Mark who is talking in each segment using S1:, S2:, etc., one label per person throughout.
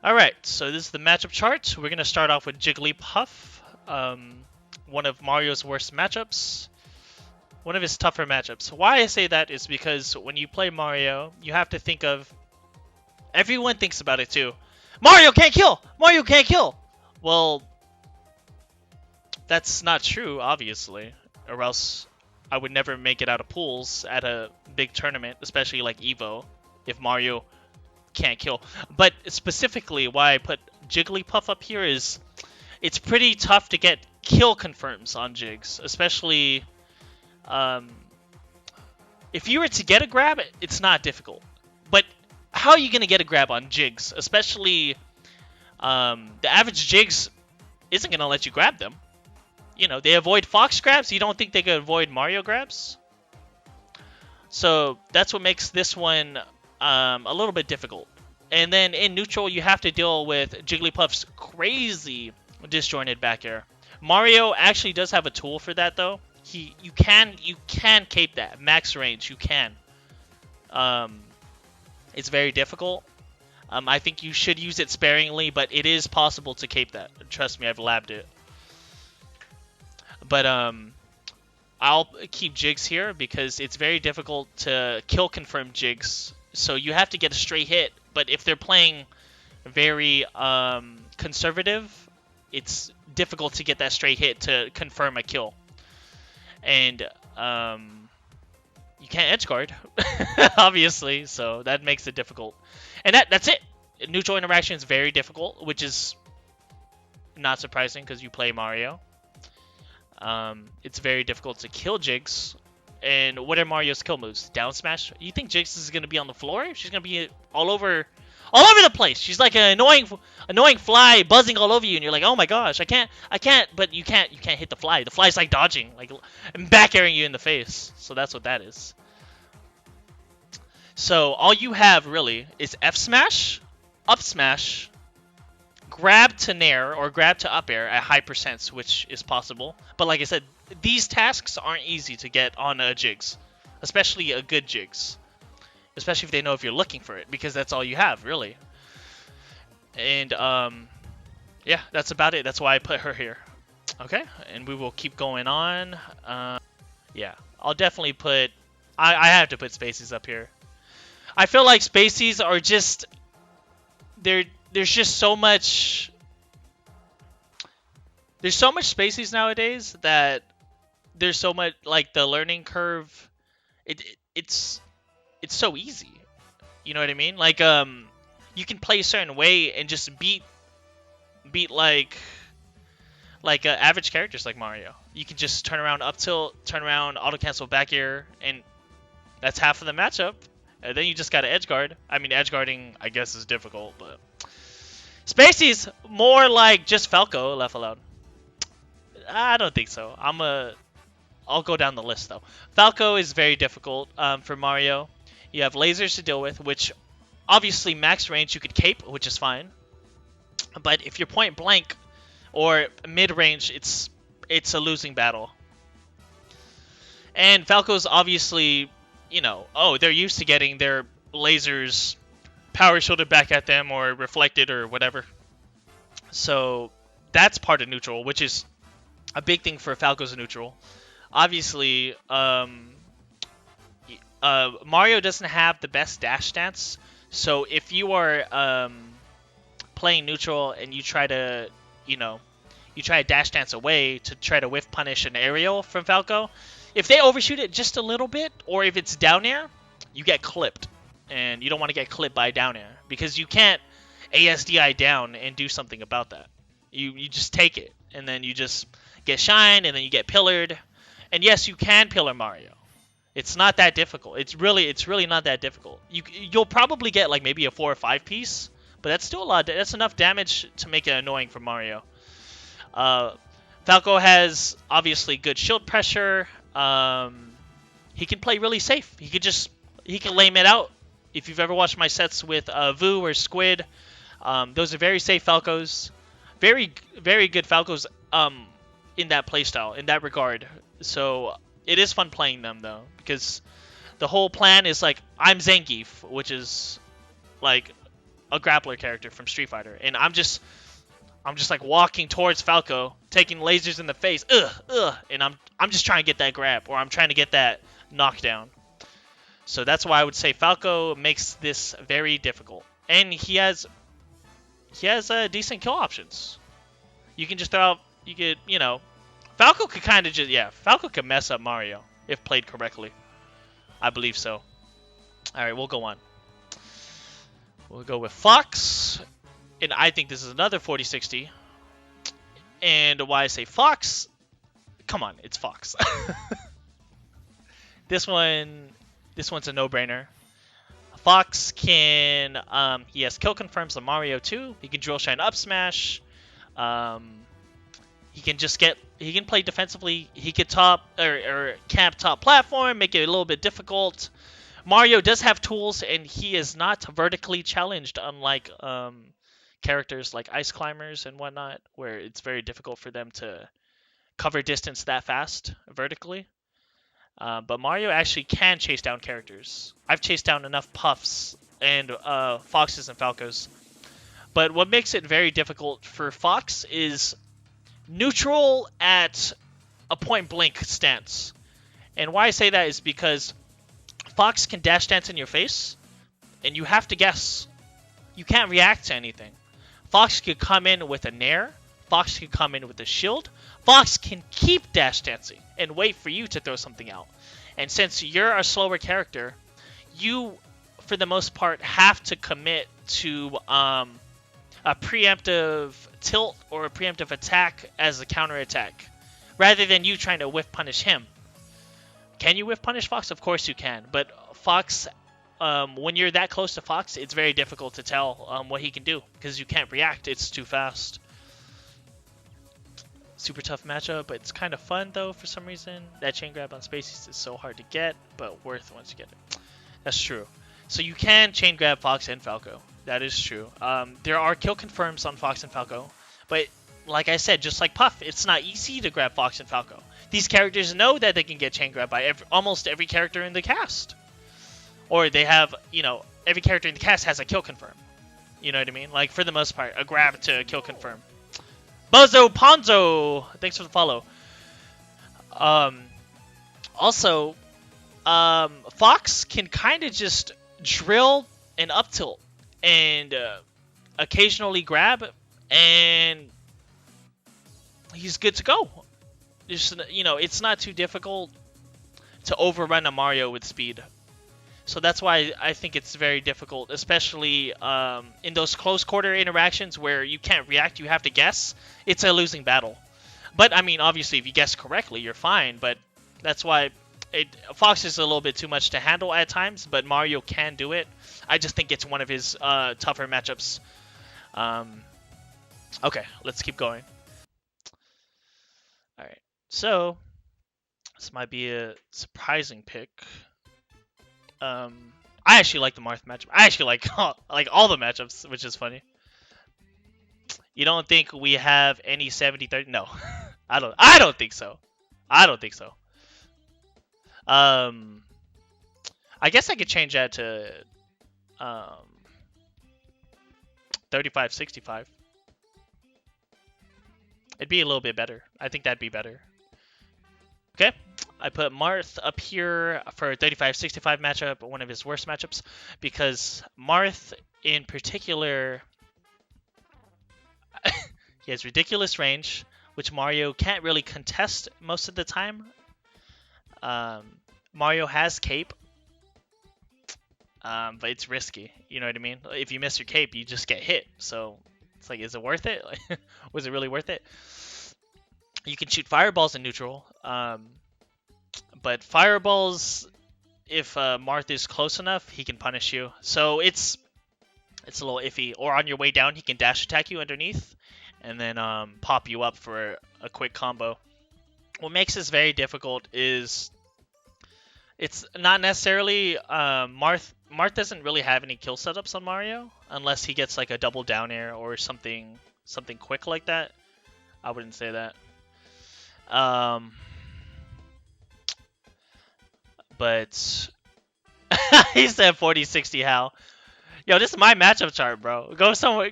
S1: Alright, so this is the matchup chart. We're going to start off with Jigglypuff, one of Mario's worst matchups, one of his tougher matchups. Why I say that is because when you play Mario, you have to think of... Everyone thinks about it too. Mario can't kill! Mario can't kill! Well, that's not true, obviously, or else I would never make it out of pools at a big tournament, especially like Evo, if Mario can't kill. But specifically, why I put Jigglypuff up here is it's pretty tough to get kill confirms on Jiggs, especially um, if you were to get a grab, it's not difficult. But how are you going to get a grab on Jiggs? Especially the average Jiggs isn't going to let you grab them. You know, they avoid Fox grabs. You don't think they could avoid Mario grabs? So that's what makes this one a little bit difficult. And then in neutral, you have to deal with Jigglypuff's crazy disjointed back air. Mario actually does have a tool for that, though. You can cape that max range. You can. It's very difficult. I think you should use it sparingly, but it is possible to cape that. Trust me, I've labbed it. But I'll keep Jiggs here because it's very difficult to kill confirm Jiggs. So you have to get a straight hit. But if they're playing very conservative, it's difficult to get that straight hit to confirm a kill. And you can't edge guard, obviously, so that makes it difficult. And that's it. Neutral interaction is very difficult, which is not surprising because you play Mario. It's very difficult to kill Jiggs. And what are Mario's kill moves? Down smash? You think Jiggs is going to be on the floor? She's going to be all over the place. She's like an annoying fly buzzing all over you, and you're like, oh my gosh, I can't, but you can't hit the fly. The fly's like dodging, like and back airing you in the face. So that's what that is. So all you have really is F smash, up smash, grab to nair or grab to up air at high percents, which is possible. But like I said, these tasks aren't easy to get on a Jiggs, especially a good Jiggs. Especially if they know if you're looking for it, because that's all you have, really. And, yeah, that's about it. That's why I put her here. Okay, and we will keep going on. Yeah, I'll definitely put... I have to put Spaceys up here. I feel like Spaceys are just... There's just so much... There's so much Spaceys nowadays that there's so much... Like, the learning curve... It's so easy. You know what I mean? Like, you can play a certain way and just beat average characters like Mario. You can just turn around up tilt, turn around auto cancel back air, and that's half of the matchup. And then you just gotta edge guard. I mean, edge guarding, I guess, is difficult, but Spacey's more like just Falco left alone. I don't think so. I'll go down the list though. Falco is very difficult for Mario. You have lasers to deal with, which obviously max range you could cape, which is fine. But if you're point blank or mid range, it's a losing battle. And Falco's obviously, you know, they're used to getting their lasers power shielded back at them or reflected or whatever. So that's part of neutral, which is a big thing for Falco's neutral. Obviously, Mario doesn't have the best dash stance, so if you are playing neutral and you try to, dash dance away to try to whiff punish an aerial from Falco, if they overshoot it just a little bit, or if it's down air, you get clipped, and you don't want to get clipped by down air, because you can't ASDI down and do something about that. You just take it, and then you just get shined, and then you get pillared. And yes, you can pillar Mario. It's not that difficult. It's really not that difficult. You'll probably get like maybe a 4 or 5 piece, but that's still a lot. That's enough damage to make it annoying for Mario. Falco has obviously good shield pressure. He can play really safe. He can lame it out. If you've ever watched my sets with Vu or Squid, those are very safe Falcos. Very, very good Falcos in that playstyle, in that regard. So it is fun playing them though, because the whole plan is like, I'm Zangief, which is like a grappler character from Street Fighter, and I'm just like walking towards Falco, taking lasers in the face, and I'm just trying to get that grab, or I'm trying to get that knockdown. So that's why I would say Falco makes this very difficult, and he has decent kill options. You can just throw out, Falco could kind of Falco could mess up Mario if played correctly. I believe so. All right, we'll go on. We'll go with Fox, and I think this is another 40-60. And why I say Fox? Come on, it's Fox. This one's a no-brainer. Fox can he has kill confirms on Mario too. He can drill shine up smash. He can play defensively. He could top or camp top platform, make it a little bit difficult. Mario does have tools, and he is not vertically challenged, unlike characters like ice climbers and whatnot, where it's very difficult for them to cover distance that fast vertically. But Mario actually can chase down characters. I've chased down enough Puffs and Foxes and Falcos. But what makes it very difficult for Fox is neutral at a point blank stance. And why I say that is because Fox can dash dance in your face, and you have to guess. You can't react to anything. Fox could come in with a nair. Fox could come in with a shield. Fox can keep dash dancing and wait for you to throw something out. And since you're a slower character, you, for the most part, have to commit to a preemptive tilt or a preemptive attack as a counter attack, rather than you trying to whiff punish him. Can you whiff punish Fox? Of course you can. But Fox, when you're that close to Fox, it's very difficult to tell what he can do, because you can't react. It's too fast. Super tough matchup, but it's kind of fun though for some reason. That chain grab on Spaceys is so hard to get, but worth once you get it. That's true. So you can chain grab Fox and Falco. That is true. There are kill confirms on Fox and Falco, but like I said, just like Puff, it's not easy to grab Fox and Falco. These characters know that they can get chain grabbed by almost every character in the cast. Or they have, every character in the cast has a kill confirm. You know what I mean? Like, for the most part, a grab to kill confirm. Buzzo Ponzo! Thanks for the follow. Also, Fox can kind of just drill and up tilt and occasionally grab, and he's good to go. Just, it's not too difficult to overrun a Mario with speed. So that's why I think it's very difficult, especially in those close quarter interactions where you can't react, you have to guess. It's a losing battle. But, I mean, obviously, if you guess correctly, you're fine. But that's why Fox is a little bit too much to handle at times, but Mario can do it. I just think it's one of his tougher matchups. Okay, let's keep going. Alright, so this might be a surprising pick. I actually like the Marth matchup. I actually like all the matchups, which is funny. You don't think we have any 70-30? No, I don't think so. I don't think so. I guess I could change that to 35-65. It'd be a little bit better. I think that'd be better. Okay. I put Marth up here for a 35-65 matchup, one of his worst matchups, because Marth in particular, he has ridiculous range, which Mario can't really contest most of the time. Mario has cape, but it's risky. You know what I mean? If you miss your cape, you just get hit. So it's like, is it worth it? Was it really worth it? You can shoot fireballs in neutral. But fireballs, if Marth is close enough, he can punish you. So it's a little iffy. Or on your way down, he can dash attack you underneath, and then pop you up for a quick combo. What makes this very difficult is it's not necessarily Marth doesn't really have any kill setups on Mario unless he gets like a double down air or something quick like that. I wouldn't say that. But he said 40-60 how. Yo, this is my matchup chart, bro. Go somewhere.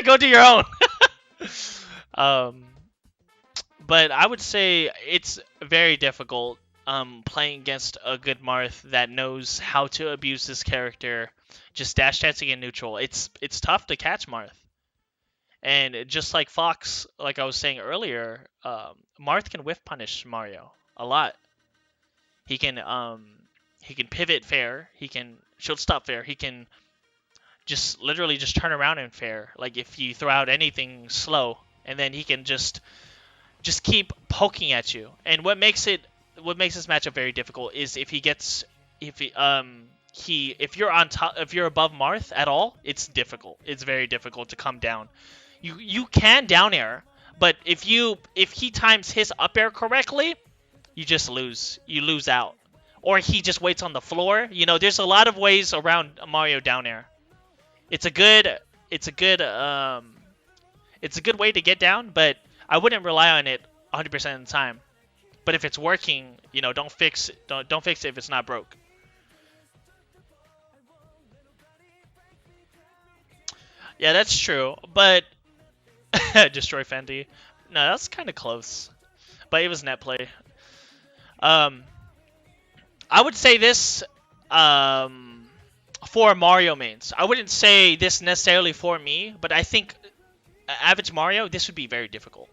S1: Go do your own. um, but I would say it's very difficult playing against a good Marth that knows how to abuse this character, just dash dancing in neutral. It's tough to catch Marth. And just like Fox, like I was saying earlier, Marth can whiff punish Mario a lot. He can pivot fair. He can shield stop fair. He can just literally just turn around and fair. Like if you throw out anything slow, and then he can just keep poking at you. And what makes this matchup very difficult is if you're on top, if you're above Marth at all, it's difficult. It's very difficult to come down. You can down air, but if he times his up air correctly, you just lose. You lose out. Or he just waits on the floor. You know, there's a lot of ways around Mario down air. It's a good way to get down, but I wouldn't rely on it 100% of the time. But if it's working, you know, don't fix it if it's not broke. Yeah, that's true, but destroy Fendi. No, that's kind of close, but it was net play. I would say this for Mario mains. I wouldn't say this necessarily for me, but I think average Mario, this would be very difficult.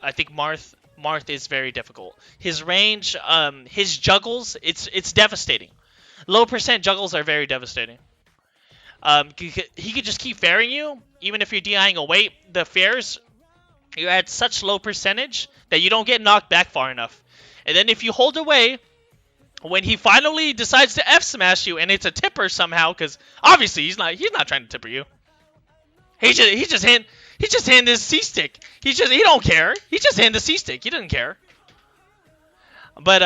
S1: I think Marth is very difficult. His range, his juggles, it's devastating. Low percent juggles are very devastating. He could just keep fairing you, even if you're DIing away. The fairs, you're at such low percentage that you don't get knocked back far enough. And then if you hold away, when he finally decides to F smash you, and it's a tipper somehow, because obviously he's not trying to tipper you. He just hand his C stick. He don't care. He just hand the C stick. He doesn't care. But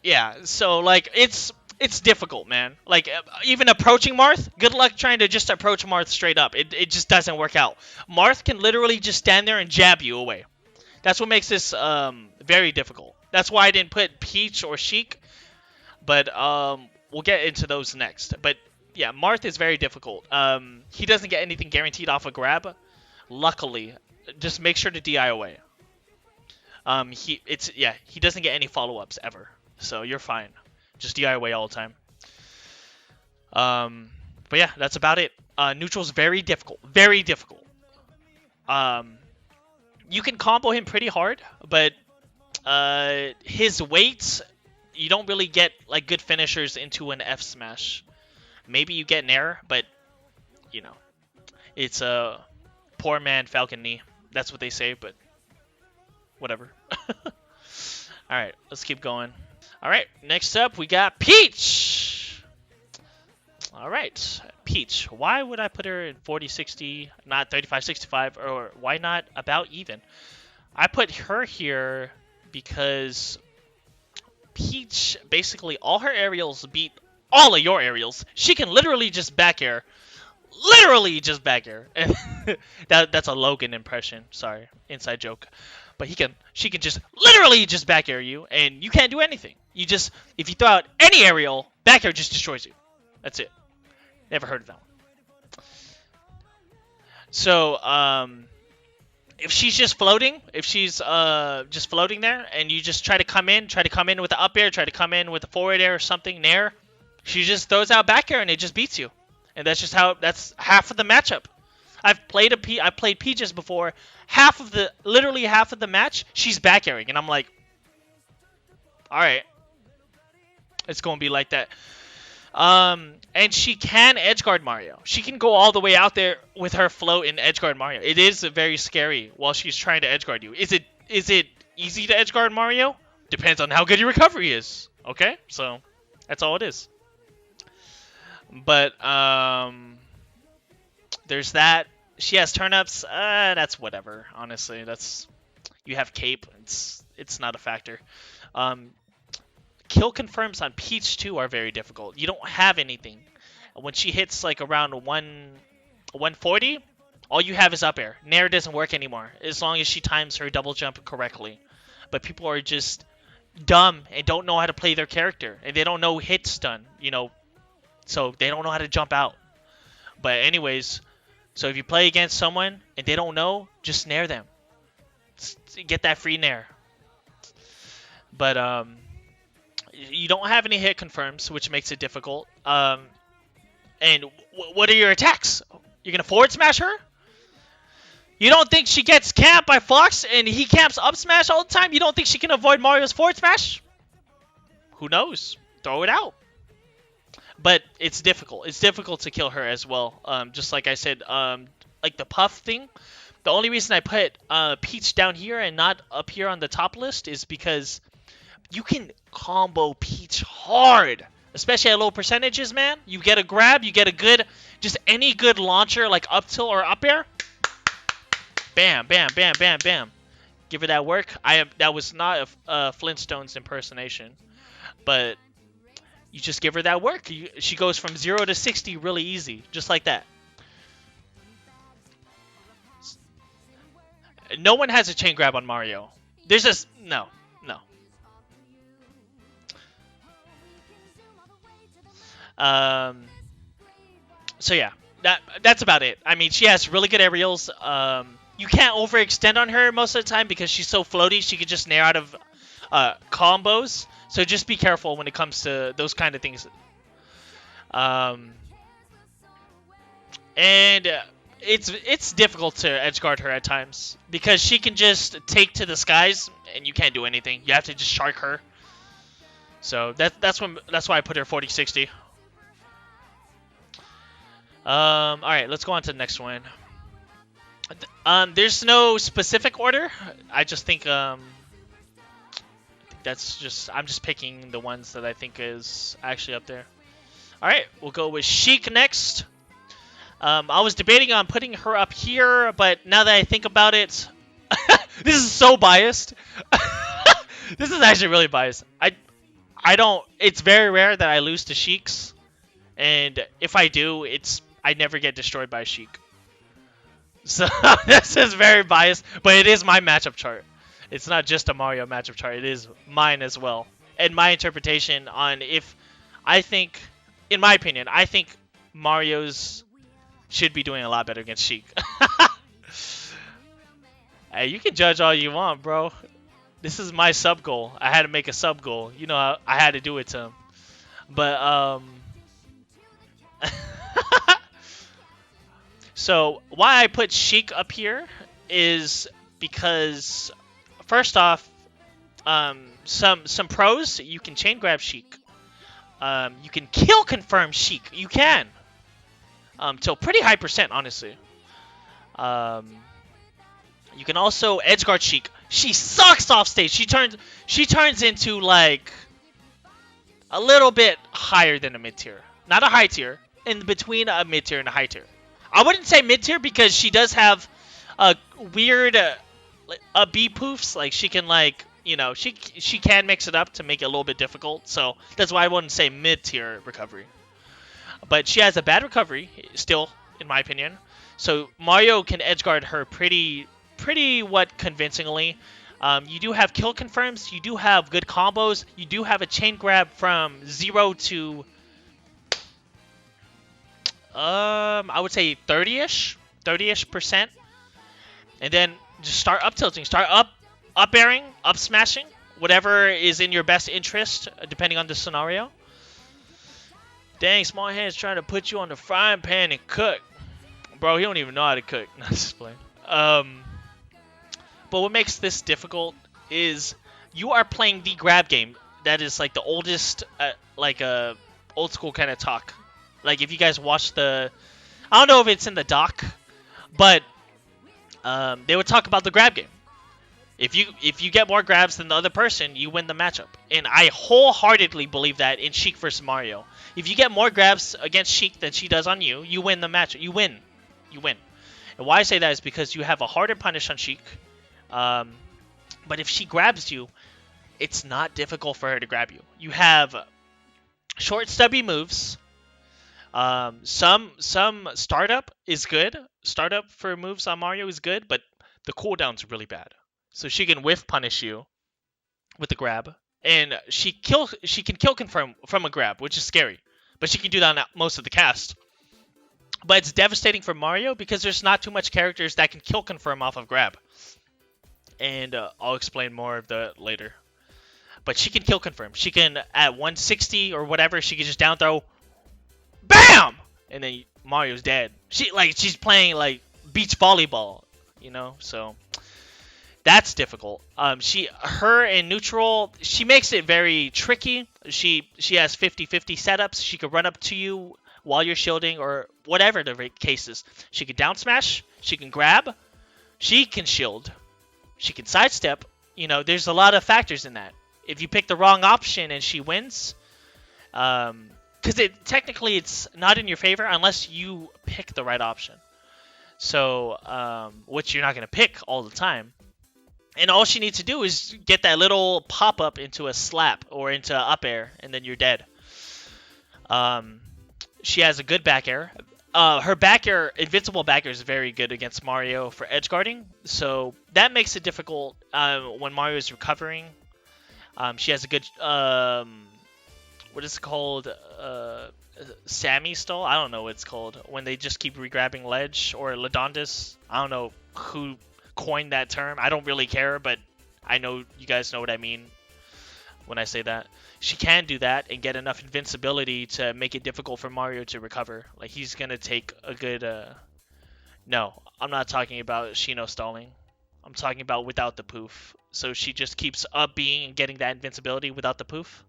S1: yeah. So like it's difficult, man. Like even approaching Marth, good luck trying to just approach Marth straight up. It just doesn't work out. Marth can literally just stand there and jab you away. That's what makes this very difficult. That's why I didn't put Peach or Sheik, but we'll get into those next. But yeah, Marth is very difficult. He doesn't get anything guaranteed off a grab. Luckily, just make sure to DI away. He doesn't get any follow-ups ever, so you're fine. Just DI away all the time. But yeah, that's about it. Neutral's very difficult. Very difficult. You can combo him pretty hard, but his weights, you don't really get like good finishers into an F smash. Maybe you get an error, but you know, it's a poor man Falcon knee. That's what they say, but whatever. Alright, let's keep going. Alright, next up we got Peach! Alright, Peach. Why would I put her in 40-60, not 35-65, or why not about even? I put her here because Peach, basically all her aerials beat all of your aerials. She can literally just back air. Literally just back air. That's a Logan impression. Sorry, inside joke. But she can just literally just back air you, and you can't do anything. If you throw out any aerial, back air just destroys you. That's it. Never heard of that one. So, if she's just floating, just floating there, and you just try to come in with the up air, try to come in with the forward air or something, nair, she just throws out back air and it just beats you. And that's half of the matchup. I've played Peaches before. Literally half of the match, she's back airing, and I'm like, all right, it's gonna be like that. And she can edgeguard Mario. She can go all the way out there with her float and edgeguard Mario. It is very scary while she's trying to edgeguard you. Is it easy to edgeguard Mario? Depends on how good your recovery is. Okay, so that's all it is. But there's that. She has turnips. That's whatever. Honestly, you have cape. It's not a factor. Kill confirms on Peach too are very difficult. You don't have anything. When she hits like around 140, all you have is up air. Nair doesn't work anymore as long as she times her double jump correctly. But people are just dumb and don't know how to play their character, and they don't know hit stun. You know, so they don't know how to jump out. But anyways, so if you play against someone and they don't know, just nair them. Get that free nair. But you don't have any hit confirms, which makes it difficult. And what are your attacks? You're gonna forward smash her? You don't think she gets camped by Fox and he camps up smash all the time? You don't think she can avoid Mario's forward smash? Who knows? Throw it out. But it's difficult. It's difficult to kill her as well. Just like I said, like the puff thing. The only reason I put Peach down here and not up here on the top list is because you can combo Peach hard. Especially at low percentages, man. You get a grab, you get a good, just any good launcher like up tilt or up air. Bam, bam, bam, bam, bam. Give her that work. That was not a Flintstones impersonation, but you just give her that work. She goes from 0 to 60 really easy, just like that. No one has a chain grab on Mario. There's just no. So yeah, that's about it. I mean, she has really good aerials. You can't overextend on her most of the time because she's so floaty. She could just nair out of combos. So just be careful when it comes to those kind of things. And it's difficult to edgeguard her at times because she can just take to the skies and you can't do anything. You have to just shark her. So that's why I put her 40-60. All right, let's go on to the next one. There's no specific order. I just think that's just I'm just picking the ones that I think is actually up there. All right, we'll go with Sheik next. I was debating on putting her up here, but now that I think about it, this is so biased. This is actually really biased. I don't. It's very rare that I lose to Sheiks, and if I do, I never get destroyed by Sheik. So this is very biased, but it is my matchup chart. It's not just a Mario matchup chart. It is mine as well. And my interpretation on if I think, in my opinion, I think Mario's should be doing a lot better against Sheik. Hey, you can judge all you want, bro. This is my sub goal. I had to make a sub goal. You know, I had to do it to him. But so why I put Sheik up here is because first off, some pros, you can chain grab Sheik. You can kill confirm Sheik. You can. Till pretty high percent, honestly. You can also edgeguard Sheik. She sucks off stage. She turns into like a little bit higher than a mid tier. Not a high tier. In between a mid tier and a high tier. I wouldn't say mid tier because she does have a weird B poofs. Like she can like, you know, she can mix it up to make it a little bit difficult. So that's why I wouldn't say mid tier recovery. But she has a bad recovery still, in my opinion. So Mario can edgeguard her pretty convincingly. You do have kill confirms. You do have good combos. You do have a chain grab from 0 to I would say 30-ish percent. And then just start up tilting, start up airing, up smashing, whatever is in your best interest, depending on the scenario. Dang, Small Hand's trying to put you on the frying pan and cook. Bro, he don't even know how to cook. Not just playing. But what makes this difficult is you are playing the grab game. That is like the oldest, old school kind of talk. Like if you guys watch I don't know if it's in the doc, but they would talk about the grab game. If you get more grabs than the other person, you win the matchup. And I wholeheartedly believe that in Sheik versus Mario. If you get more grabs against Sheik than she does on you, you win the matchup. You win. And why I say that is because you have a harder punish on Sheik. But if she grabs you, it's not difficult for her to grab you. You have short, stubby moves. Some startup is good. Startup for moves on Mario is good, but the cooldown's really bad. So she can whiff punish you with the grab, and she can kill confirm from a grab, which is scary. but she can do that on most of the cast. But it's devastating for Mario because there's not too much characters that can kill confirm off of grab. And I'll explain more of that later. But she can kill confirm. She can, at 160 or whatever, she can just down throw, BAM! And then Mario's dead. She's playing like beach volleyball, you know. So that's difficult. Her in neutral, she makes it very tricky. She has 50-50 setups. She could run up to you while you're shielding or whatever the case is. She can down smash. She can grab. She can shield. She can sidestep. You know, there's a lot of factors in that. If you pick the wrong option and she wins, because technically it's not in your favor unless you pick the right option. So, which you're not going to pick all the time. And all she needs to do is get that little pop-up into a slap or into up air, and then you're dead. She has a good back air. Her back air, invincible back air, is very good against Mario for edge guarding. So that makes it difficult when Mario is recovering. She has a good, what is it called? Sammy stall? I don't know what it's called. When they just keep re-grabbing ledge, or Ledondis. I don't know who coined that term. I don't really care, but I know you guys know what I mean when I say that. She can do that and get enough invincibility to make it difficult for Mario to recover. Like, he's going to take a good... No, I'm not talking about Shino stalling. I'm talking about without the poof. So she just keeps up being and getting that invincibility without the poof.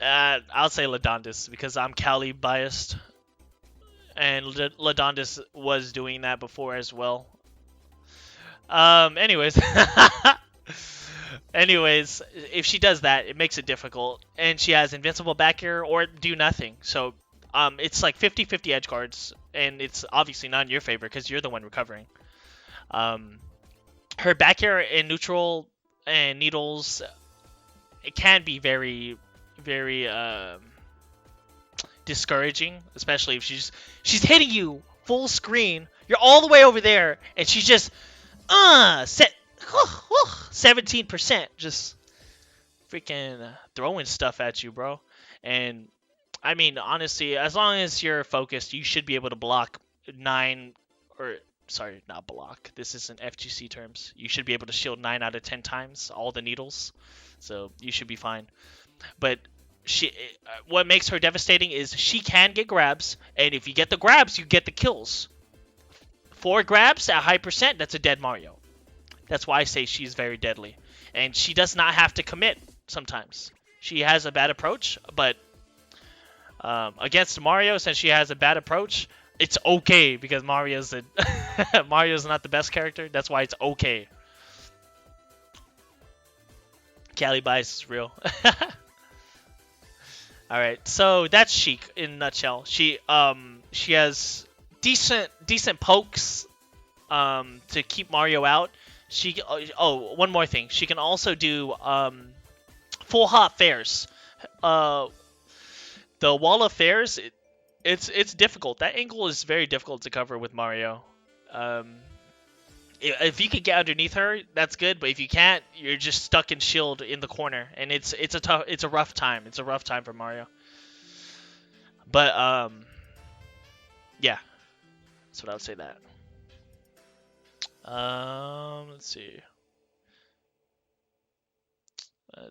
S1: I'll say Ledondis because I'm Cali biased. And Ledondis was doing that before as well. Anyways, if she does that, it makes it difficult. And she has invincible back air or do nothing. So it's like 50-50 edge guards, and it's obviously not in your favor because you're the one recovering. Her back air in neutral and needles, it can be very, very discouraging, especially if she's hitting you full screen. You're all the way over there, and she's just 17%, just freaking throwing stuff at you, bro. And I mean, honestly, as long as you're focused, you should be able to block 9 or sorry, not block. This isn't FGC terms. You should be able to shield 9 out of 10 times all the needles, so you should be fine. But what makes her devastating is she can get grabs, and if you get the grabs, you get the kills. 4 grabs at high percent, that's a dead Mario. That's why I say she's very deadly. And she does not have to commit sometimes. She has a bad approach, but against Mario, since she has a bad approach, it's okay because Mario's not the best character. That's why it's okay. Cali bias is real. Alright, so that's Sheik in a nutshell. She has decent pokes to keep Mario out. One more thing. She can also do full hop fairs. The wall of fairs, it's difficult. That angle is very difficult to cover with Mario. If you could get underneath her, that's good. But if you can't, you're just stuck in shield in the corner, and it's a rough time. It's a rough time for Mario. But yeah, that's what I would say. That. Let's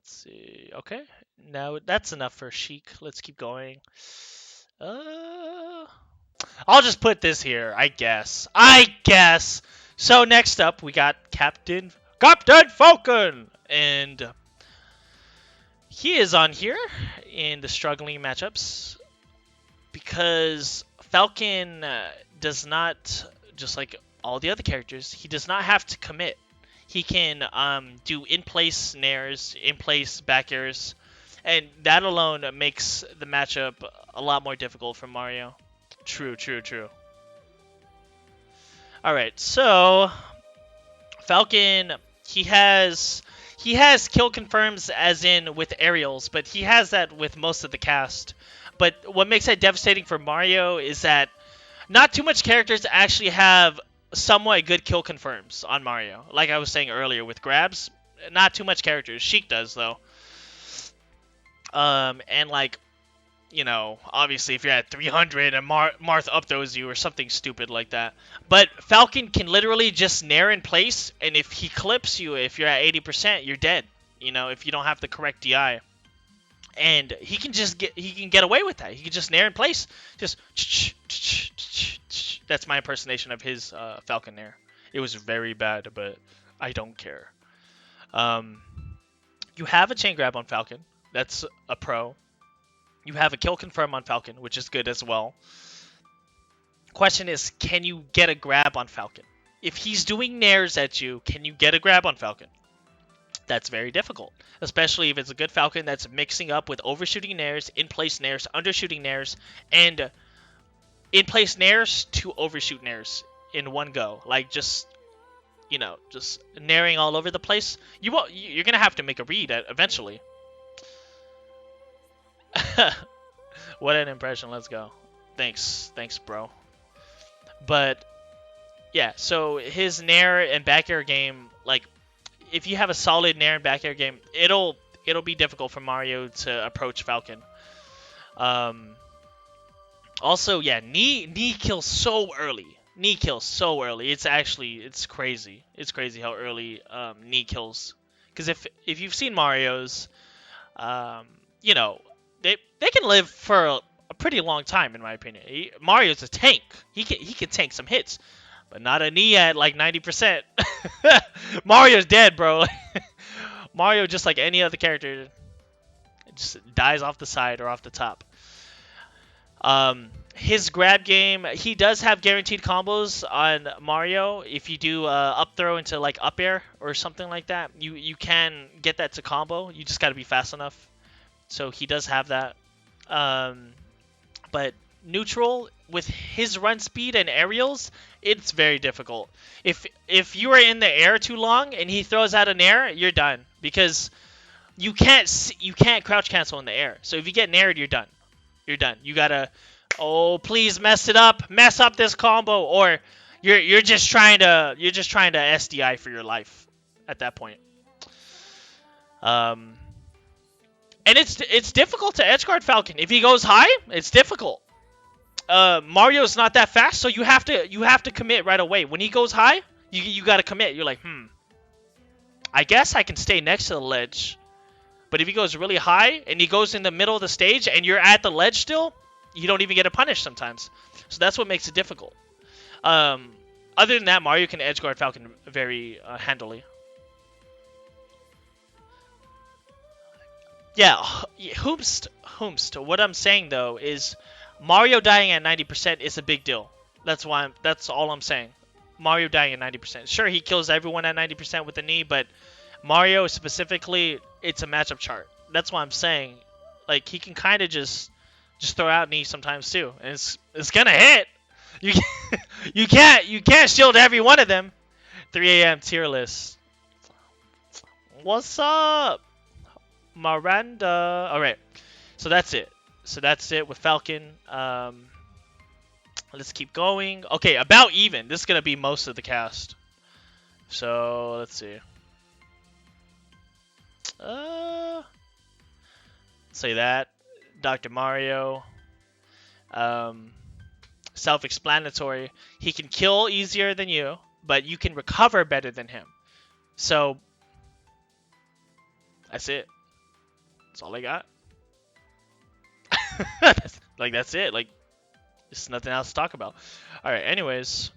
S1: see. Okay, now that's enough for Sheik. Let's keep going. I'll just put this here, I guess. So next up, we got Captain Falcon, and he is on here in the struggling matchups because Falcon does not, just like all the other characters, he does not have to commit. He can do in-place snares, in-place back airs, and that alone makes the matchup a lot more difficult for Mario. True. Alright, so Falcon, he has kill confirms as in with aerials, but he has that with most of the cast. But what makes that devastating for Mario is that not too much characters actually have somewhat good kill confirms on Mario. Like I was saying earlier with grabs, not too much characters. Sheik does though. And like, you know, obviously if you're at 300 and Marth up throws you or something stupid like that. But Falcon can literally just nair in place, and if he clips you, if you're at 80%, you're dead. You know, if you don't have the correct DI. And he can get away with that. He can just nair in place. Just that's my impersonation of his Falcon nair. It was very bad, but I don't care. Um, you have a chain grab on Falcon. That's a pro. You have a kill confirm on Falcon, which is good as well. Question is, can you get a grab on Falcon? If he's doing nairs at you, can you get a grab on Falcon? That's very difficult, especially if it's a good Falcon that's mixing up with overshooting nairs, in-place nairs, undershooting nairs, and in-place nairs to overshoot nairs in one go. Like, just, you know, just nairing all over the place. You're gonna have to make a read eventually. What an impression. Let's go. Thanks, bro. But yeah, so his nair and back air game, like, if you have a solid nair and back air game, it'll be difficult for Mario to approach Falcon. Also, yeah, knee kills so early. Knee kills so early. It's crazy. It's crazy how early knee kills. Because if you've seen Mario's, you know, they can live for a pretty long time, in my opinion. Mario's a tank. He can tank some hits, but not a knee at like 90%. Mario's dead, bro. Mario, just like any other character, just dies off the side or off the top. His grab game, he does have guaranteed combos on Mario. If you do up throw into like up air or something like that, you can get that to combo. You just got to be fast enough. So he does have that. But neutral with his run speed and aerials, it's very difficult. If you are in the air too long and he throws out an air, you're done, because you can't crouch cancel in the air. So if you get naired, you're done. You're done. You gotta, oh, please mess it up, mess up this combo, or you're just trying to SDI for your life at that point. And it's difficult to edgeguard Falcon. If he goes high, it's difficult. Mario's not that fast, so you have to commit right away. When he goes high, you gotta commit. You're like, I guess I can stay next to the ledge. But if he goes really high and he goes in the middle of the stage and you're at the ledge still, you don't even get a punish sometimes. So that's what makes it difficult. Other than that, Mario can edgeguard Falcon very handily. Yeah, Hoomst. What I'm saying though is, Mario dying at 90% is a big deal. That's all I'm saying. Mario dying at 90%. Sure, he kills everyone at 90% with the knee, but Mario specifically, it's a matchup chart. That's why I'm saying, like, he can kind of just throw out knee sometimes too, and it's gonna hit. You can't shield every one of them. 3 a.m. tier list. What's up, Miranda? All right, so that's it. With Falcon. Let's keep going. Okay, about even. This is gonna be most of the cast. So let's see. Say that. Dr. Mario. Self-explanatory. He can kill easier than you, but you can recover better than him. So that's it. That's all I got. That's it. Like, there's nothing else to talk about. Alright, anyways.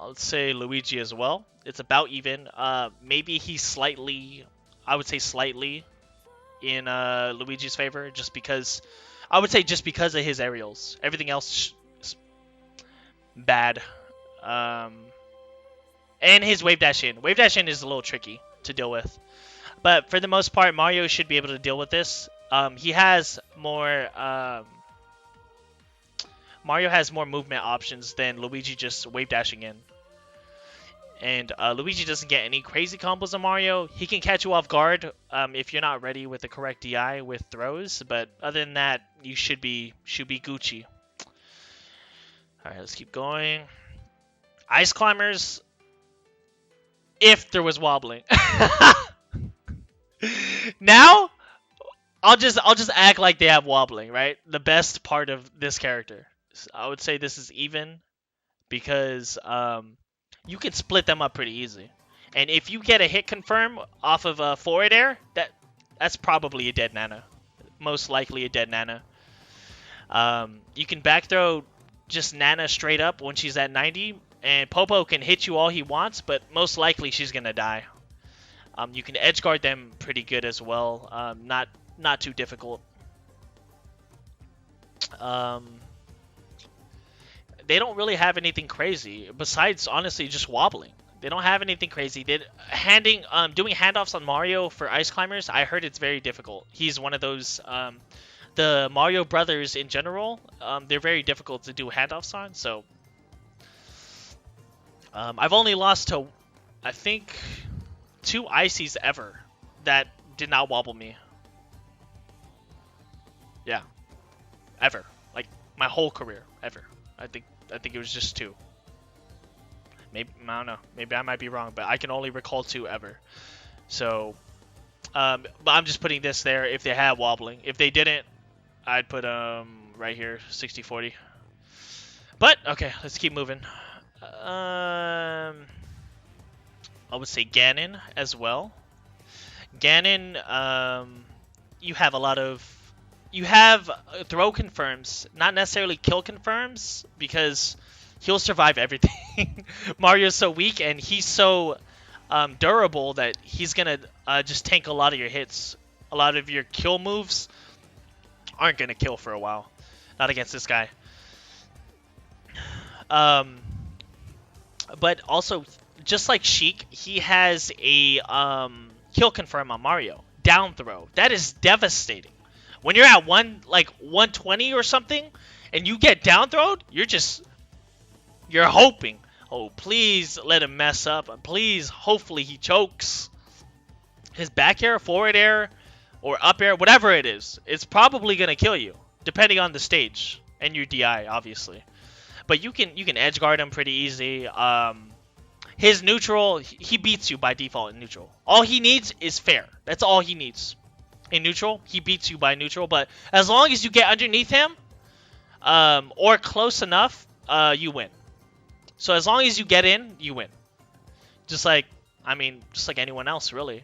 S1: Let's say Luigi as well. It's about even. Maybe he's slightly, I would say slightly, in Luigi's favor, just because of his aerials. Everything else is bad. And his wave dash in. Wave dash in is a little tricky to deal with. But for the most part, Mario should be able to deal with this. He has more... Mario has more movement options than Luigi just wave dashing in. And Luigi doesn't get any crazy combos on Mario. He can catch you off guard if you're not ready with the correct DI with throws. But other than that, you should be Gucci. Alright, let's keep going. Ice Climbers, if there was wobbling. Now, I'll just act like they have wobbling, right? The best part of this character, I would say this is even because you can split them up pretty easy, and if you get a hit confirm off of a forward air, that's probably a dead Nana, most likely a dead Nana. You can back throw just Nana straight up when she's at 90, and Popo can hit you all he wants, but most likely she's gonna die. You can edge guard them pretty good as well. Not too difficult. They don't really have anything crazy besides honestly just wobbling. They don't have anything crazy. Doing handoffs on Mario for ice climbers. I heard it's very difficult. He's one of those. The Mario brothers in general, they're very difficult to do handoffs on. So I've only lost to, I think, 2 ices ever that did not wobble me. Yeah, ever. Like my whole career, ever. I think it was just 2. Maybe I don't know. Maybe I might be wrong, but I can only recall 2 ever. So, but I'm just putting this there if they had wobbling. If they didn't, I'd put right here 60-40. But okay, let's keep moving. I would say Ganon as well. Ganon, you have throw confirms, not necessarily kill confirms, because he'll survive everything. Mario's so weak, and he's so durable that he's gonna just tank a lot of your hits. A lot of your kill moves aren't gonna kill for a while. Not against this guy. But also, just like Sheik, he has a kill confirm on Mario. Down throw. That is devastating. When you're at 120 or something, and you get down throwed, you're hoping. Oh, please let him mess up. Please, hopefully he chokes. His back air, forward air, or up air, whatever it is, it's probably gonna kill you, depending on the stage and your DI, obviously. But you can edge guard him pretty easy. His neutral, he beats you by default in neutral. All he needs is fair. That's all he needs. In neutral, he beats you by neutral. But as long as you get underneath him, or close enough, you win. So as long as you get in, you win. Just like anyone else, really.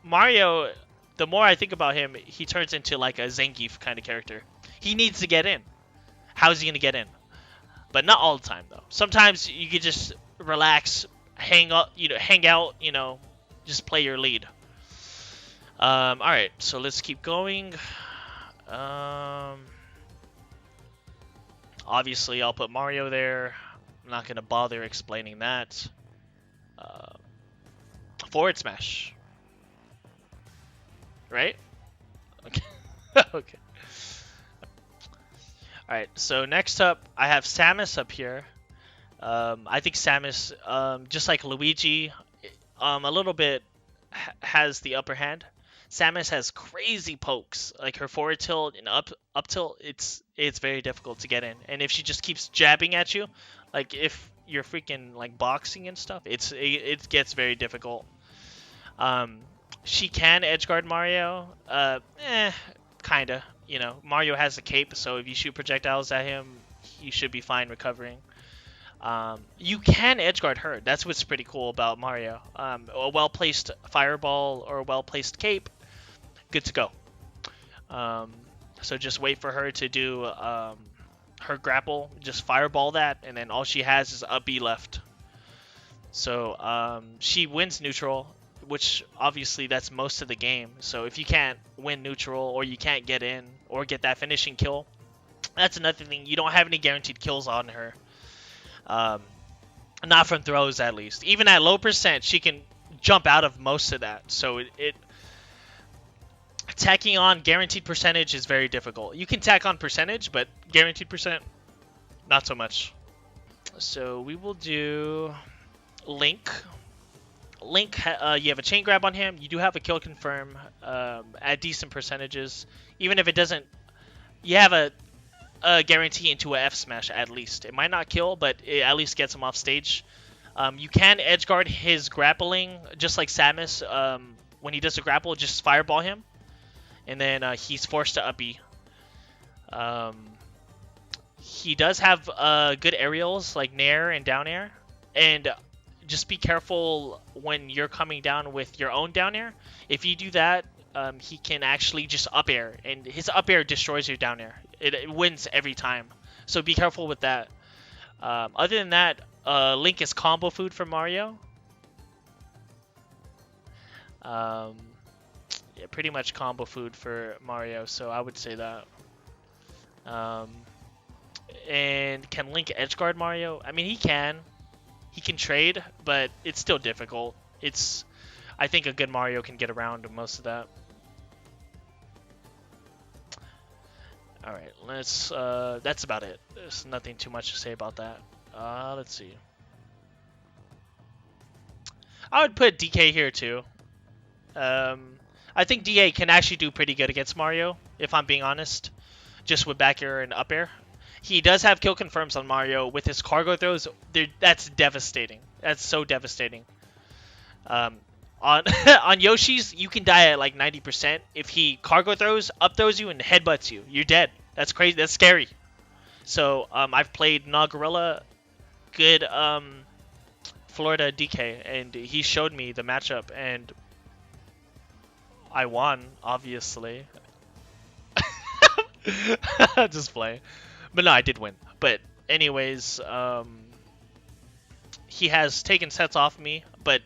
S1: Mario, the more I think about him, he turns into like a Zangief kind of character. He needs to get in. How is he gonna get in? But not all the time, though. Sometimes you could just relax, hang out, just play your lead. All right, so let's keep going. Obviously, I'll put Mario there. I'm not gonna bother explaining that. Forward smash, right? Okay. Okay. Alright, so next up, I have Samus up here. I think Samus, just like Luigi, a little bit has the upper hand. Samus has crazy pokes, like her forward tilt and up tilt. It's very difficult to get in, and if she just keeps jabbing at you, like if you're freaking like boxing and stuff, it gets very difficult. She can edge guard Mario, kinda. Mario has a cape, so if you shoot projectiles at him, he should be fine recovering. You can edge guard her. That's what's pretty cool about Mario. A well-placed fireball or a well-placed cape, good to go. So just wait for her to do her grapple. Just fireball that, and then all she has is up B left. So she wins neutral, which obviously that's most of the game. So if you can't win neutral, or you can't get in, or get that finishing kill, that's another thing. You don't have any guaranteed kills on her. Not from throws, at least. Even at low percent, she can jump out of most of that. So tacking on guaranteed percentage is very difficult. You can tack on percentage, but guaranteed percent, not so much. So we will do Link. Link, you have a chain grab on him. You do have a kill confirm at decent percentages. Even if it doesn't, you have a guarantee into a F smash at least. It might not kill, but it at least gets him off stage. You can edge guard his grappling, just like Samus. When he does a grapple, just fireball him. and then he's forced to up B. He does have good aerials like nair and down air, and just be careful when you're coming down with your own down air. If you do that, he can actually just up air, and his up air destroys your down air. It wins every time, so be careful with that. Other than that, Link is combo food for Mario. Yeah, pretty much combo food for Mario, so I would say that. And can Link edgeguard Mario? I mean, he can. He can trade, but it's still difficult. I think a good Mario can get around most of that. Alright, that's about it. There's nothing too much to say about that. Let's see. I would put DK here too. I think DA can actually do pretty good against Mario, if I'm being honest. Just with back air and up air. He does have kill confirms on Mario with his cargo throws. That's devastating. That's so devastating. On Yoshi's, you can die at like 90%. If he cargo throws, up throws you, and headbutts you, you're dead. That's crazy. That's scary. So I've played Nagarilla, good Florida DK, and he showed me the matchup, and I won, obviously. Just play. But no, I did win. But anyways, he has taken sets off me, but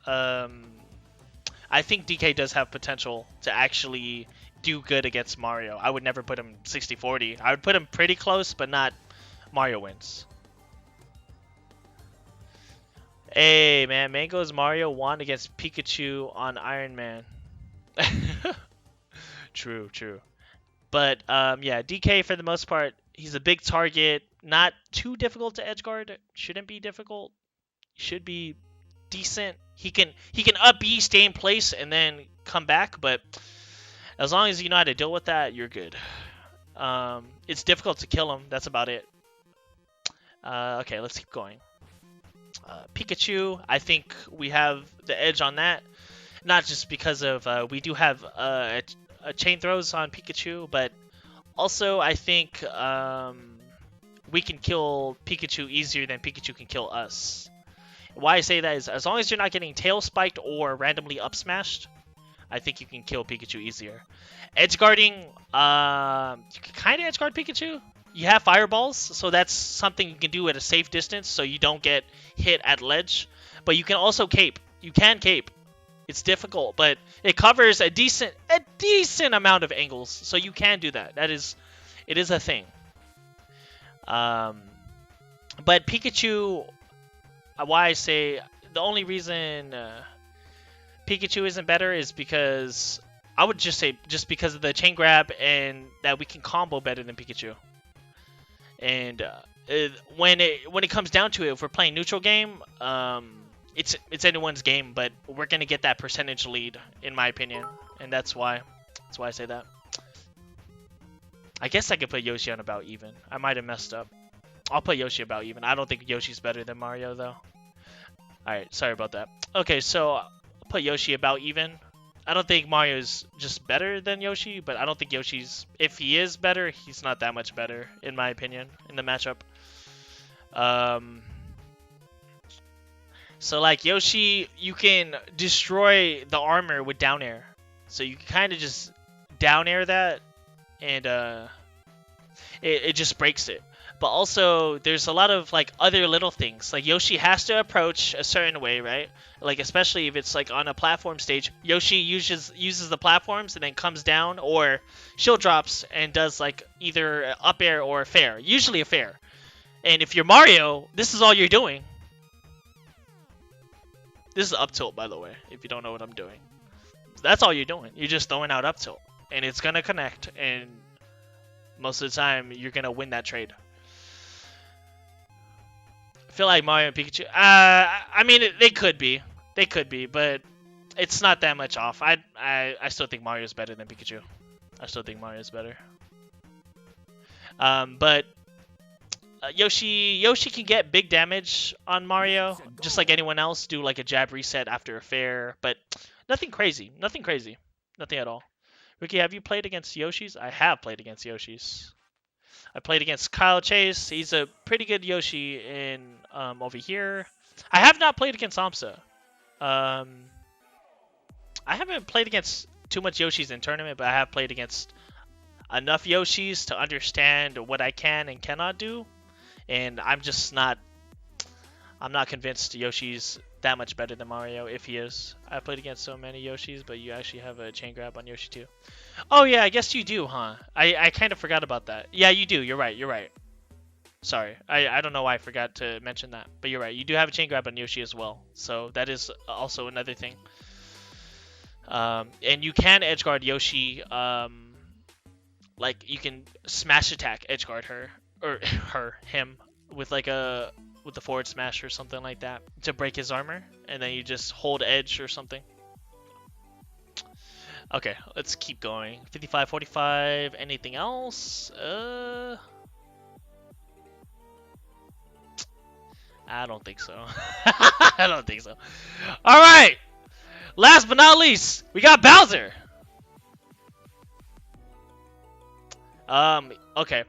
S1: I think DK does have potential to actually do good against Mario. I would never put him 60-40. I would put him pretty close, but not Mario wins. Hey, man, Mango's Mario won against Pikachu on Iron Man. True, true. But, yeah, DK, for the most part, he's a big target. Not too difficult to edgeguard. Shouldn't be difficult. Should be decent. He can up B, stay in place, and then come back. But as long as you know how to deal with that, you're good. It's difficult to kill him. That's about it. Okay, let's keep going. Pikachu, I think we have the edge on that. Not just because of we do have a chain throws on Pikachu, but also I think we can kill Pikachu easier than Pikachu can kill us. Why I say that is, as long as you're not getting tail spiked or randomly up smashed, I think you can kill Pikachu easier. Edge guarding, you can kind of edge guard Pikachu. You have fireballs, so that's something you can do at a safe distance, so you don't get hit at ledge. But you can also cape. You can cape. It's difficult, but it covers a decent amount of angles, so you can do that. It is a thing. But Pikachu, why I say the only reason Pikachu isn't better is because I would just say just because of the chain grab and that we can combo better than Pikachu. And when it comes down to it, if we're playing neutral game, it's anyone's game, but we're gonna get that percentage lead, in my opinion, and that's why I say that. I guess I could put Yoshi on about even. I might have messed up. I'll put Yoshi about even. I don't think Yoshi's better than Mario though. Alright, sorry about that. Okay, so I'll put Yoshi about even. I don't think Mario's just better than Yoshi, but I don't think Yoshi's... If he is better, he's not that much better, in my opinion, in the matchup. So, like, Yoshi, you can destroy the armor with down air. So you can kind of just down air that, and it just breaks it. But also, there's a lot of, like, other little things. Like, Yoshi has to approach a certain way, right? Like, especially if it's, like, on a platform stage. Yoshi uses the platforms and then comes down, or shield drops and does, like, either up air or a fair. Usually a fair. And if you're Mario, this is all you're doing. This is up tilt, by the way, if you don't know what I'm doing. That's all you're doing. You're just throwing out up tilt. And it's going to connect, and most of the time, you're going to win that trade. I feel like Mario and Pikachu... I mean, they could be. They could be, but it's not that much off. I still think Mario's better than Pikachu. I still think Mario's better. But Yoshi can get big damage on Mario, just like anyone else. Do like a jab reset after a fair, but nothing crazy. Nothing crazy. Nothing at all. Ricky, have you played against Yoshis? I have played against Yoshis. I played against Kyle Chase. He's a pretty good Yoshi in over here. I have not played against Amsa. I haven't played against too much Yoshis in tournament, but I have played against enough Yoshis to understand what I can and cannot do. And I'm not convinced Yoshi's that much better than Mario, if he is. I've played against so many Yoshis, but you actually have a chain grab on Yoshi too. Oh yeah, I guess you do, huh? I kind of forgot about that. Yeah, you do. You're right. Sorry. I don't know why I forgot to mention that. But you're right. You do have a chain grab on Yoshi as well. So that is also another thing. And you can edge guard Yoshi. Like you can smash attack edge guard her or him with like with the forward smash or something like that to break his armor, and then you just hold edge or something. Okay, let's keep going. 55, 45. Anything else? I don't think so. I don't think so. All right. Last but not least, we got Bowser. Okay.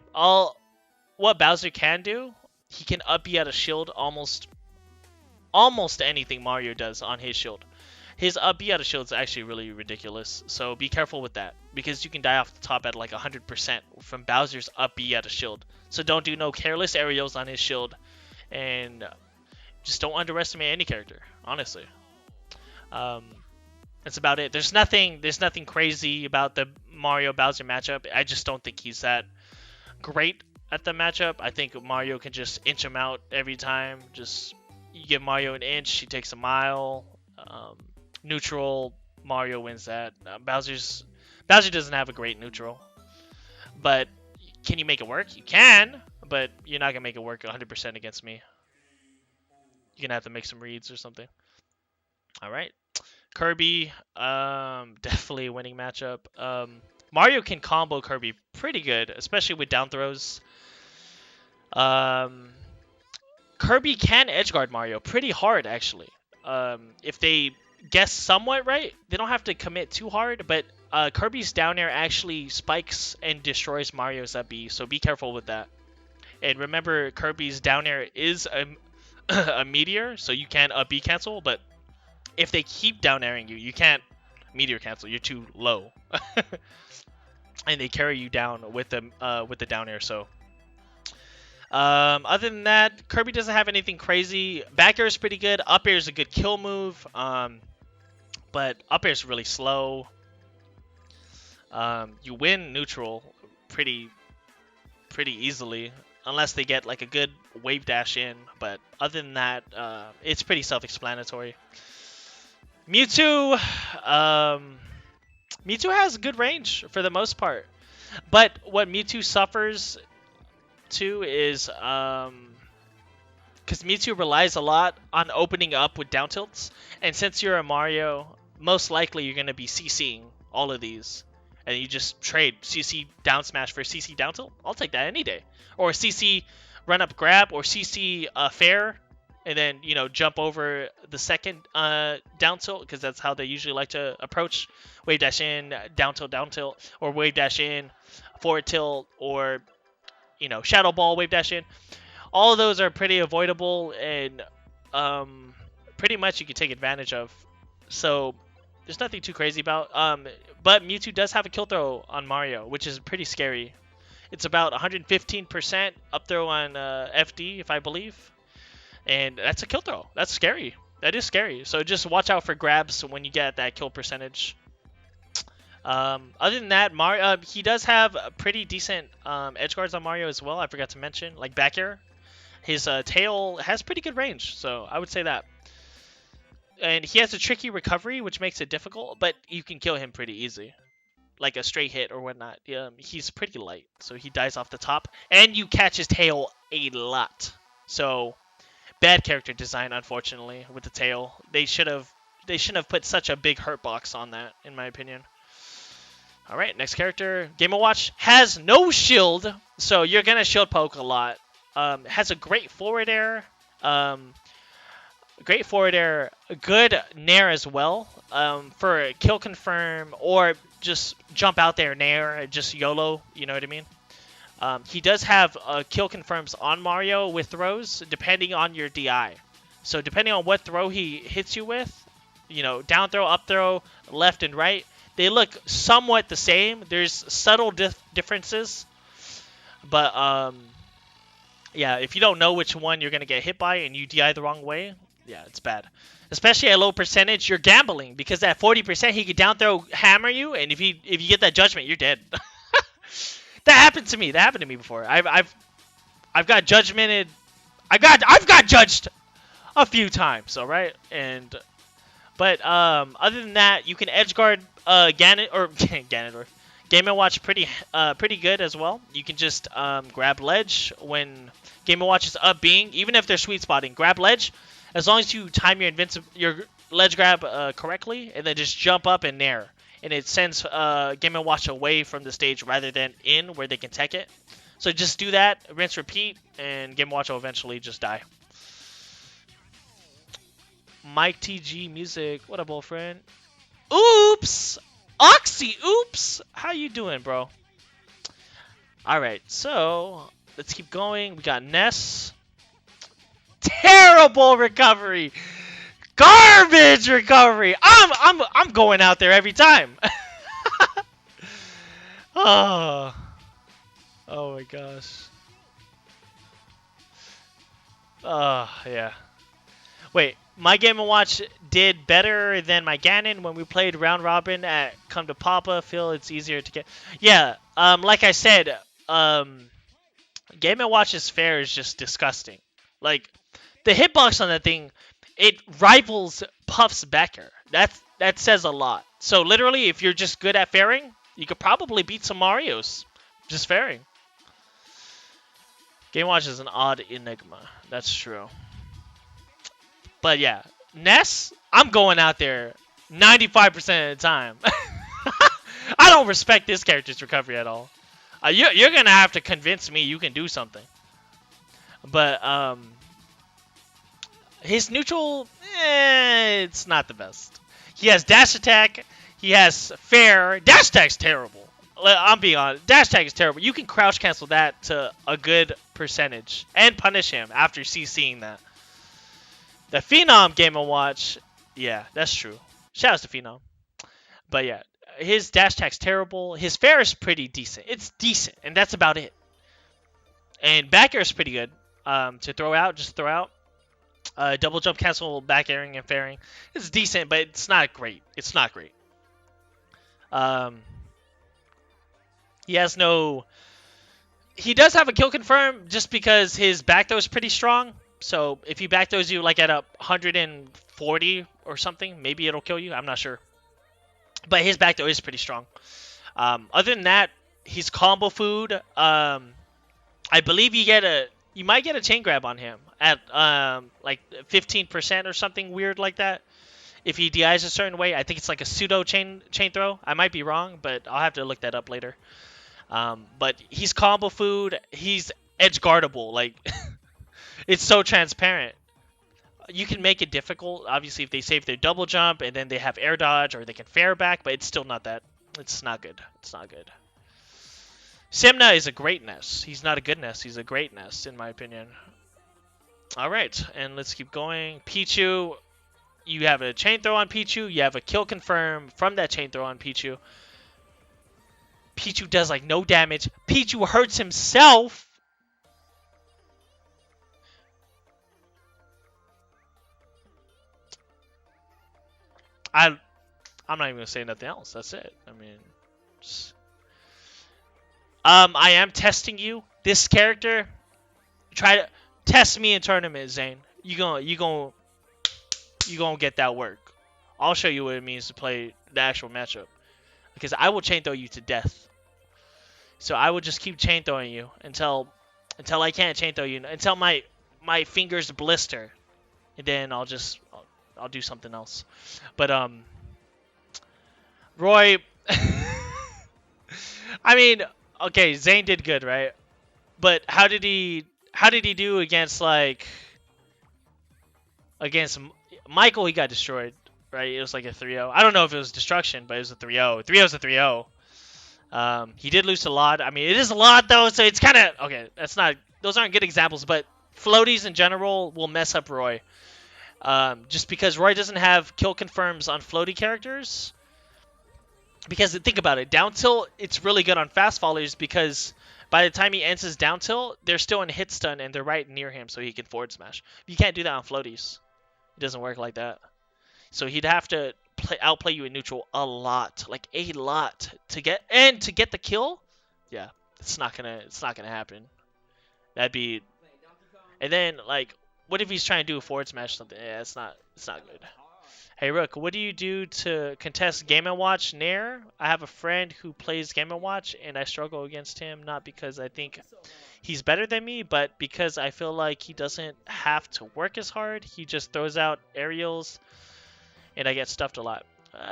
S1: What Bowser can do, he can up B out of shield almost anything Mario does on his shield. His up B out of shield is actually really ridiculous, so be careful with that, because you can die off the top at like 100% from Bowser's up B out of shield. So don't do no careless aerials on his shield, and just don't underestimate any character, honestly. That's about it. There's nothing crazy about the Mario Bowser matchup. I just don't think he's that great at the matchup. I think Mario can just inch him out every time. Just you give Mario an inch, he takes a mile. Neutral, Mario wins that. Bowser doesn't have a great neutral, but can you make it work? You can, but you're not gonna make it work 100% against me. You're gonna have to make some reads or something. All right, Kirby, definitely a winning matchup. Mario can combo Kirby pretty good, especially with down throws. Kirby can edgeguard Mario pretty hard, actually. If they guess somewhat right, they don't have to commit too hard, but Kirby's down air actually spikes and destroys Mario's up B, so be careful with that. And remember, Kirby's down air is a meteor, so you can up B cancel, but if they keep down airing you, you can't meteor cancel. You're too low. And they carry you down with the down air, so other than that, Kirby doesn't have anything crazy. Back air is pretty good. Up air is a good kill move, but up air is really slow. You win neutral pretty easily, unless they get like a good wave dash in. But other than that, it's pretty self-explanatory. Mewtwo, Mewtwo has good range for the most part, but what Mewtwo suffers too is because Mewtwo relies a lot on opening up with down tilts, and since you're a Mario, most likely you're going to be CCing all of these, and you just trade CC down smash for CC down tilt. I'll take that any day. Or CC run up grab, or CC fair, and then jump over the second down tilt, because that's how they usually like to approach. Wave dash in, down tilt, or wave dash in, forward tilt, or Shadow Ball, wave dash in. All of those are pretty avoidable, and pretty much you can take advantage of. So there's nothing too crazy about. But Mewtwo does have a kill throw on Mario, which is pretty scary. It's about 115% up throw on FD, if I believe. And that's a kill throw. That's scary. That is scary. So just watch out for grabs when you get that kill percentage. Other than that, Mario, he does have pretty decent edge guards on Mario as well. I forgot to mention, like back air. His tail has pretty good range, so I would say that. And he has a tricky recovery, which makes it difficult, but you can kill him pretty easy. Like a straight hit or whatnot. He's pretty light, so he dies off the top. And you catch his tail a lot. So, bad character design, unfortunately, with the tail. They shouldn't have put such a big hurt box on that, in my opinion. Alright, next character. Game & Watch has no shield, so you're going to shield poke a lot. Has a great forward air. Great forward air, good nair as well. For a kill confirm or just jump out there nair, just YOLO. You know what I mean? He does have kill confirms on Mario with throws depending on your DI. So depending on what throw he hits you with, you know, down throw, up throw, left and right, they look somewhat the same. There's subtle differences, but yeah, if you don't know which one you're gonna get hit by and you DI the wrong way, yeah, it's bad. Especially at low percentage, you're gambling because at 40% he could down throw hammer you, and if you get that judgment, you're dead. That happened to me. That happened to me before. I've got judgmented. I've got judged a few times. All right, but other than that, you can edge guard Ganon or Ganondorf. Game and Watch pretty good as well. You can just grab ledge when Game and Watch is up being, even if they're sweet spotting. Grab ledge as long as you time your ledge grab correctly, and then just jump up and nair. And it sends Game & Watch away from the stage rather than in where they can tech it. So just do that, rinse, repeat, and Game & Watch will eventually just die. Mike TG Music, what up, old friend? Oops! Oxy, oops! How you doing, bro? Alright, so let's keep going. We got Ness. Terrible recovery! Garbage recovery. I'm going out there every time. Oh my gosh. Yeah. Wait, my Game & Watch did better than my Ganon when we played round robin at Come to Papa. Feel it's easier to get. Yeah. Like I said, Game & Watch's fair is just disgusting. Like the hitbox on that thing, it rivals Puff's Becker. That says a lot. So literally, if you're just good at fairing, you could probably beat some Marios just fairing. Game Watch is an odd enigma. That's true. But yeah, Ness, I'm going out there 95% of the time. I don't respect this character's recovery at all. You're gonna have to convince me you can do something. But his neutral, it's not the best. He has dash attack. He has fair. Dash attack's terrible. I'm being honest. Dash attack is terrible. You can crouch cancel that to a good percentage and punish him after CCing that. The Phenom Game & Watch, yeah, that's true. Shout out to Phenom. But yeah, his dash attack's terrible. His fair is pretty decent. It's decent, and that's about it. And back air is pretty good. To throw out, just throw out. Double jump cancel, back airing, and fairing. It's decent, but it's not great. It's not great. He has no... He does have a kill confirm just because his back throw is pretty strong. So if he back throws you like at 140 or something, maybe it'll kill you. I'm not sure. But his back throw is pretty strong. Other than that, he's combo food. I believe you might get a chain grab on him at like 15% or something weird like that. If he DIs a certain way, I think it's like a pseudo chain throw. I might be wrong, but I'll have to look that up later. But he's combo food. He's edge guardable. Like it's so transparent. You can make it difficult, obviously, if they save their double jump and then they have air dodge or they can fair back, but it's still not that. It's not good. It's not good. Simna is a great Ness. He's not a good Ness. He's a great Ness, in my opinion. All right, and let's keep going. Pichu, you have a chain throw on Pichu. You have a kill confirm from that chain throw on Pichu. Pichu does like no damage. Pichu hurts himself. I'm not even gonna say nothing else. That's it. I mean, just... I am testing you. This character, try to test me in tournament, Zane. You gonna get that work. I'll show you what it means to play the actual matchup, because I will chain throw you to death. So I will just keep chain throwing you until I can't chain throw you, until my fingers blister, and then I'll do something else. But Roy, I mean, okay, Zane did good, right? But how did he do against like Against Michael, he got destroyed, right? It was like a 3-0. I don't know if it was destruction, but it was a 3-0. 3-0 is a 3-0. He did lose a lot. I mean, it is a lot, though, so it's kind of... Okay, that's not... Those aren't good examples, but floaties in general will mess up Roy. Just because Roy doesn't have kill confirms on floaty characters. Because think about it, down tilt, it's really good on fast followers because by the time he ends his down tilt, they're still in hit stun and they're right near him so he can forward smash. You can't do that on floaties. It doesn't work like that. So he'd have to outplay you in neutral a lot, like a lot, to get the kill. Yeah, it's not gonna happen. That'd be, and then like, what if he's trying to do a forward smash something? Yeah, it's not good. Hey Rook, what do you do to contest Game & Watch Nair? I have a friend who plays Game & Watch, and I struggle against him, not because I think he's better than me, but because I feel like he doesn't have to work as hard. He just throws out aerials, and I get stuffed a lot.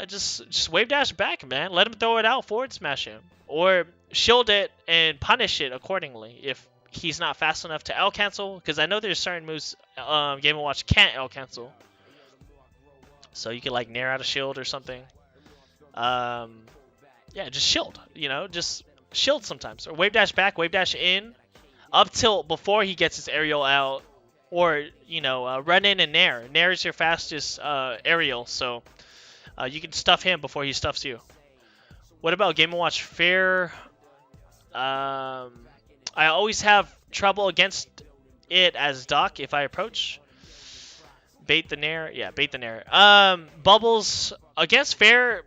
S1: Just wave dash back, man. Let him throw it out, forward smash him. Or shield it and punish it accordingly if he's not fast enough to L-cancel, because I know there's certain moves Game & Watch can't L-cancel. So you could like nair out a shield or something. Yeah, just shield. You know, just shield sometimes. Or wave dash back, wave dash in, up tilt before he gets his aerial out. Or, you know, run in and nair. Nair is your fastest aerial, so you can stuff him before he stuffs you. What about Game & Watch Fair? I always have trouble against it as Doc if I approach. Bait the nair. Yeah, bait the nair. Bubbles against Fair.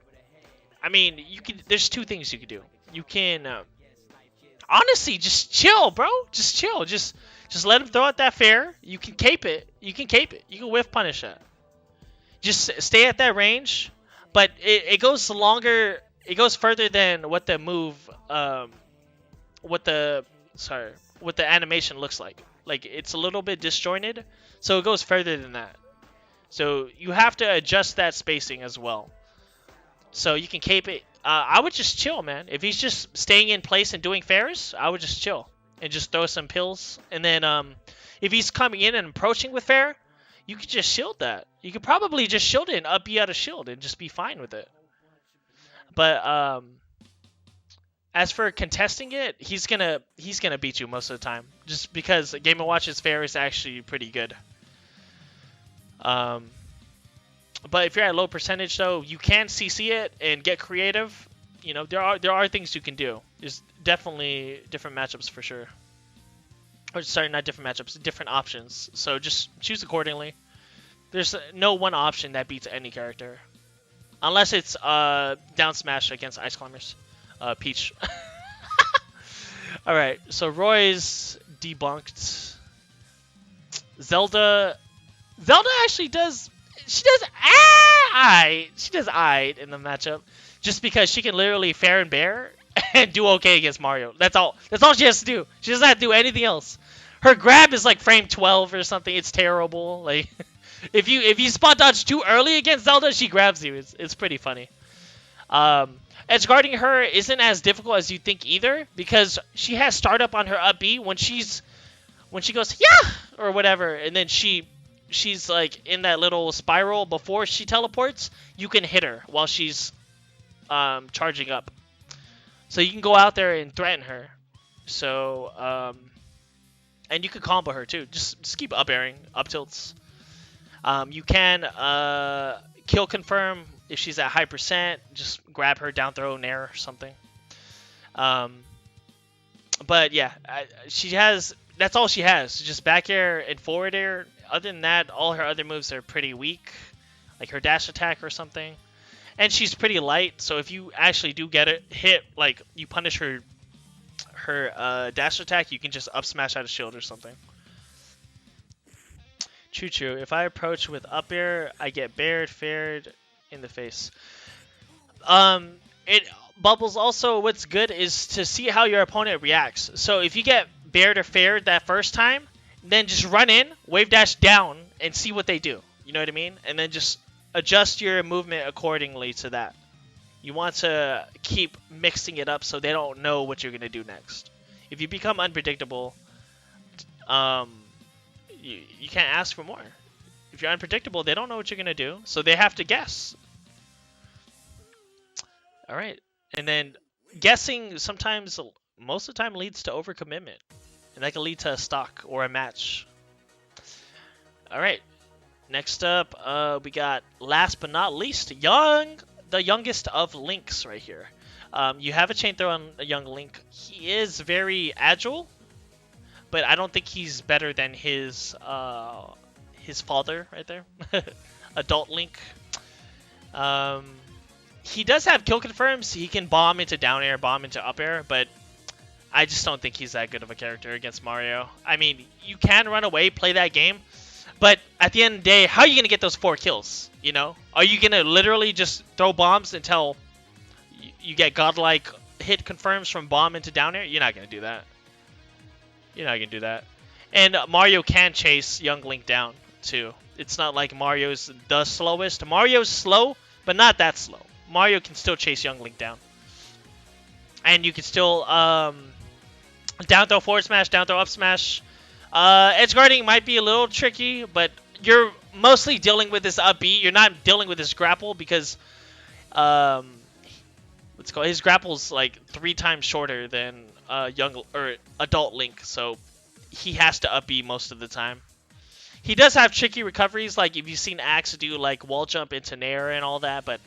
S1: I mean, you can. There's two things you can do. You can honestly just chill, bro. Just chill. Just let him throw out that Fair. You can cape it. You can whiff punish it. Just stay at that range, but it goes longer. It goes further than what the move. What the animation looks like. Like it's a little bit disjointed, so it goes further than that. So you have to adjust that spacing as well. So you can cape it. I would just chill, man. If he's just staying in place and doing fairs, I would just chill and just throw some pills. And then if he's coming in and approaching with fair, you could just shield that. You could probably just shield it and up B out of shield and just be fine with it. But as for contesting it, he's gonna beat you most of the time, just because Game & Watch's fair is actually pretty good. But if you're at low percentage, though, you can CC it and get creative. You know, there are things you can do. There's definitely different matchups for sure. Or sorry, not different matchups, different options. So just choose accordingly. There's no one option that beats any character, unless it's down smash against Ice Climbers, Peach. All right, so Roy's debunked. Zelda actually does. She does aight in the matchup, just because she can literally fair and bear and do okay against Mario. That's all she has to do. She doesn't have to do anything else. Her grab is like frame 12 or something. It's terrible. Like if you spot dodge too early against Zelda, she grabs you. It's pretty funny. Edge guarding her isn't as difficult as you think either, because she has startup on her up B when she goes yeah or whatever, and then she's like in that little spiral before she teleports. You can hit her while she's charging up, so you can go out there and threaten her. So and you can combo her too. Just keep up airing, up tilts. You can kill confirm if she's at high percent. Just grab her down throw nair or something. But yeah, that's all she has. Just back air and forward air. Other than that, all her other moves are pretty weak, like her dash attack or something. And she's pretty light, so if you actually do get it hit, like you punish her dash attack, you can just up smash out of shield or something. Choo-choo. If I approach with up air, I get fared in the face. It bubbles also. What's good is to see how your opponent reacts. So if you get bared or fared that first time, then just run in, wave dash down, and see what they do. You know what I mean? And then just adjust your movement accordingly to that. You want to keep mixing it up so they don't know what you're going to do next. If you become unpredictable, you can't ask for more. If you're unpredictable, they don't know what you're gonna do, so they have to guess. All right, and then guessing sometimes, most of the time, leads to overcommitment, and that can lead to a stock or a match. All right, next up, we got last but not least, the youngest of Links right here. You have a chain throw on a young Link. He is very agile, but I don't think he's better than his father right there, adult Link. He does have kill confirms. He can bomb into down air, bomb into up air, but I just don't think he's that good of a character against Mario. I mean, you can run away, play that game, but at the end of the day, how are you going to get those 4 kills, you know? Are you going to literally just throw bombs until you get godlike hit confirms from bomb into down air? You're not going to do that. You're not going to do that. And Mario can chase young Link down, too. It's not like Mario's the slowest. Mario's slow, but not that slow. Mario can still chase young Link down. And you can still down throw forward smash, down throw up smash. Edge guarding might be a little tricky, but you're mostly dealing with this up B. You're not dealing with this grapple because his grapple's like 3 times shorter than young or adult Link, so he has to up B most of the time. He does have tricky recoveries, like if you've seen Axe do like wall jump into Nair and all that, but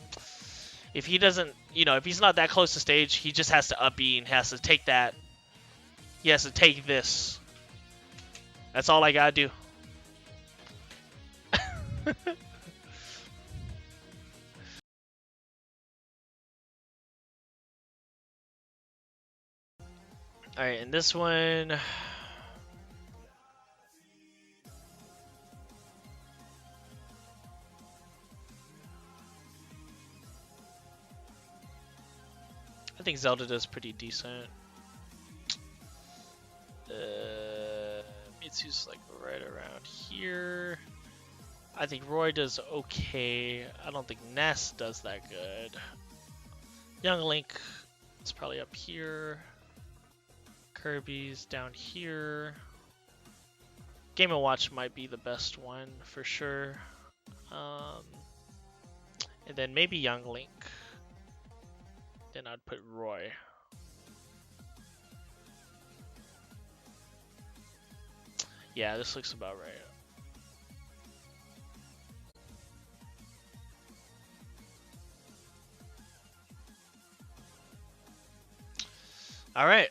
S1: if he doesn't, if he's not that close to stage, he just has to up B and has to take that. He has to take this. That's all I gotta do. Alright, and this one... I think Zelda does pretty decent. Mewtwo's like right around here. I think Roy does okay. I don't think Ness does that good. Young Link is probably up here. Kirby's down here. Game & Watch might be the best one for sure. And then maybe Young Link. Then I'd put Roy. Yeah, this looks about right. All right.